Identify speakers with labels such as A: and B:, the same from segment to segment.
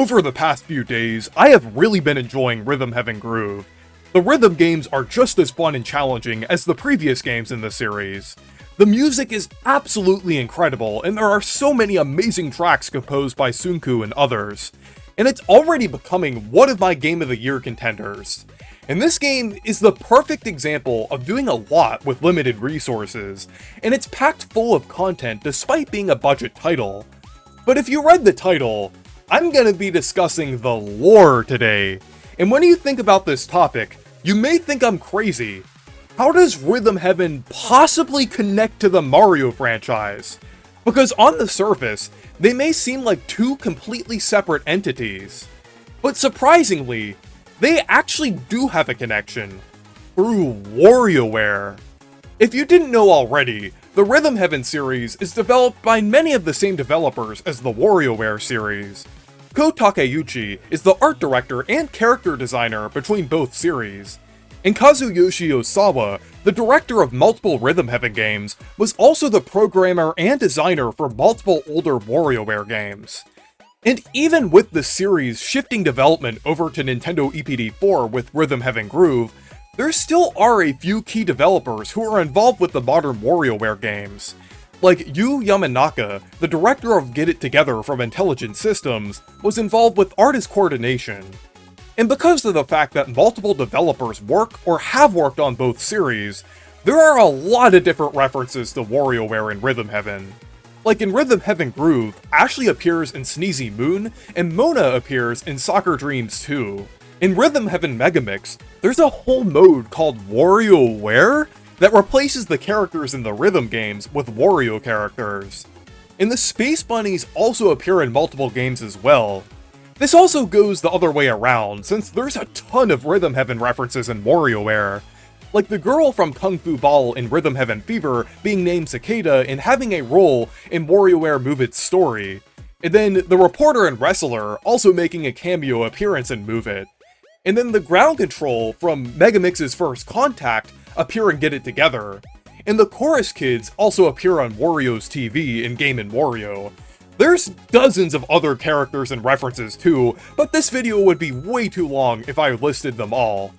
A: Over the past few days, I have really been enjoying Rhythm Heaven Groove. The rhythm games are just as fun and challenging as the previous games in the series. The music is absolutely incredible, and there are so many amazing tracks composed by Sunku and others. And it's already becoming one of my Game of the Year contenders. And this game is the perfect example of doing a lot with limited resources, and it's packed full of content despite being a budget title. But if you read the title, I'm gonna be discussing the lore today. And when you think about this topic, you may think I'm crazy. How does Rhythm Heaven possibly connect to the Mario franchise? Because on the surface, they may seem like two completely separate entities. But surprisingly, they actually do have a connection through WarioWare. If you didn't know already, the Rhythm Heaven series is developed by many of the same developers as the WarioWare series. Ko Takeuchi is the art director and character designer between both series. And Kazuyoshi Osawa, the director of multiple Rhythm Heaven games, was also the programmer and designer for multiple older WarioWare games. And even with the series shifting development over to Nintendo EPD4 with Rhythm Heaven Groove, there still are a few key developers who are involved with the modern WarioWare games. Like Yu Yamanaka, the director of Get It Together from Intelligent Systems, was involved with artist coordination. And because of the fact that multiple developers work or have worked on both series, there are a lot of different references to WarioWare in Rhythm Heaven. Like in Rhythm Heaven Groove, Ashley appears in Sneezy Moon, and Mona appears in Soccer Dreams 2. In Rhythm Heaven Megamix, there's a whole mode called WarioWare that replaces the characters in the rhythm games with Wario characters. And the Space Bunnies also appear in multiple games as well. This also goes the other way around, since there's a ton of Rhythm Heaven references in WarioWare. Like the girl from Kung Fu Ball in Rhythm Heaven Fever being named Cicada and having a role in WarioWare Move It story. And then the reporter and wrestler also making a cameo appearance in Move It. And then the ground control from Megamix's First Contact appear and Get It Together. And the chorus kids also appear on Wario's TV in Game & Wario. There's dozens of other characters and references too, but this video would be way too long if I listed them all.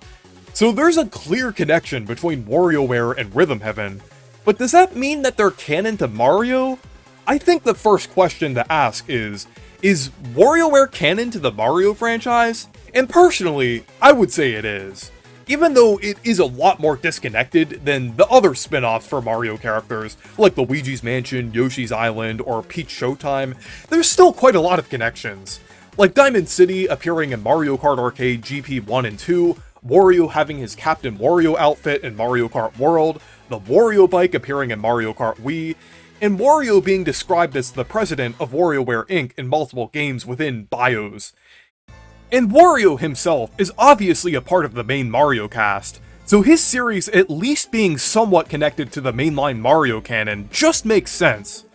A: So there's a clear connection between WarioWare and Rhythm Heaven, but does that mean that they're canon to Mario? I think the first question to ask is WarioWare canon to the Mario franchise? And personally, I would say it is. Even though it is a lot more disconnected than the other spin-offs for Mario characters, like Luigi's Mansion, Yoshi's Island, or Peach Showtime, there's still quite a lot of connections. Like Diamond City appearing in Mario Kart Arcade GP 1 and 2, Wario having his Captain Wario outfit in Mario Kart World, the Wario bike appearing in Mario Kart Wii, and Wario being described as the president of WarioWare Inc. in multiple games within BIOS. And Wario himself is obviously a part of the main Mario cast, so his series at least being somewhat connected to the mainline Mario canon just makes sense.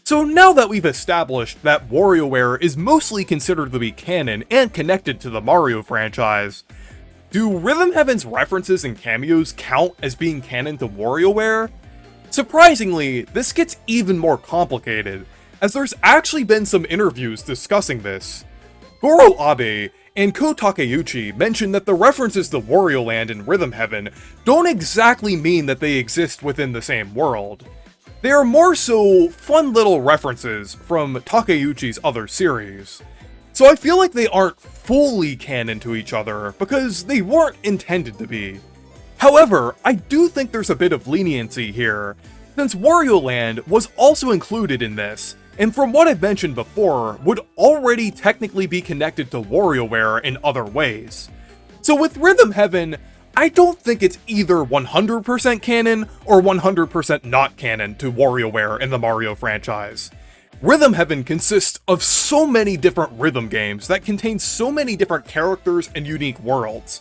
A: So now that we've established that WarioWare is mostly considered to be canon and connected to the Mario franchise, do Rhythm Heaven's references and cameos count as being canon to WarioWare? Surprisingly, this gets even more complicated, as there's actually been some interviews discussing this. Goro Abe and Ko Takeuchi mentioned that the references to Wario Land and Rhythm Heaven don't exactly mean that they exist within the same world. They are more so fun little references from Takeuchi's other series. So I feel like they aren't fully canon to each other, because they weren't intended to be. However, I do think there's a bit of leniency here, since Wario Land was also included in this, and from what I've mentioned before, would already technically be connected to WarioWare in other ways. So with Rhythm Heaven, I don't think it's either 100% canon or 100% not canon to WarioWare in the Mario franchise. Rhythm Heaven consists of so many different rhythm games that contain so many different characters and unique worlds.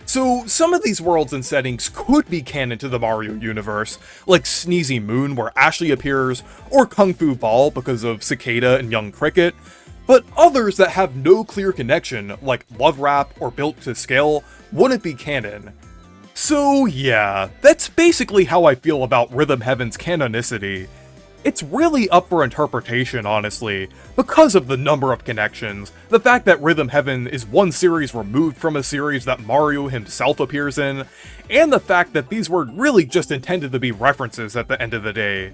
A: So some of these worlds and settings could be canon to the Mario universe, like Sneezy Moon where Ashley appears, or Kung Fu Ball because of Cicada and Young Cricket, but others that have no clear connection, like Love Rap or Built to Scale, wouldn't be canon. So yeah, that's basically how I feel about Rhythm Heaven's canonicity. It's really up for interpretation, honestly, because of the number of connections, the fact that Rhythm Heaven is one series removed from a series that Mario himself appears in, and the fact that these were really just intended to be references at the end of the day.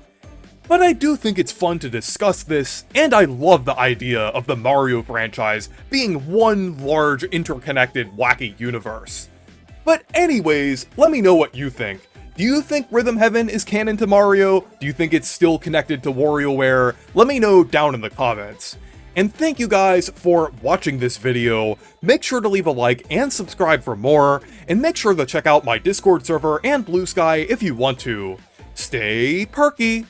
A: But I do think it's fun to discuss this, and I love the idea of the Mario franchise being one large, interconnected, wacky universe. But anyways, let me know what you think. Do you think Rhythm Heaven is canon to Mario? Do you think it's still connected to WarioWare? Let me know down in the comments. And thank you guys for watching this video. Make sure to leave a like and subscribe for more, and make sure to check out my Discord server and Blue Sky if you want to. Stay perky!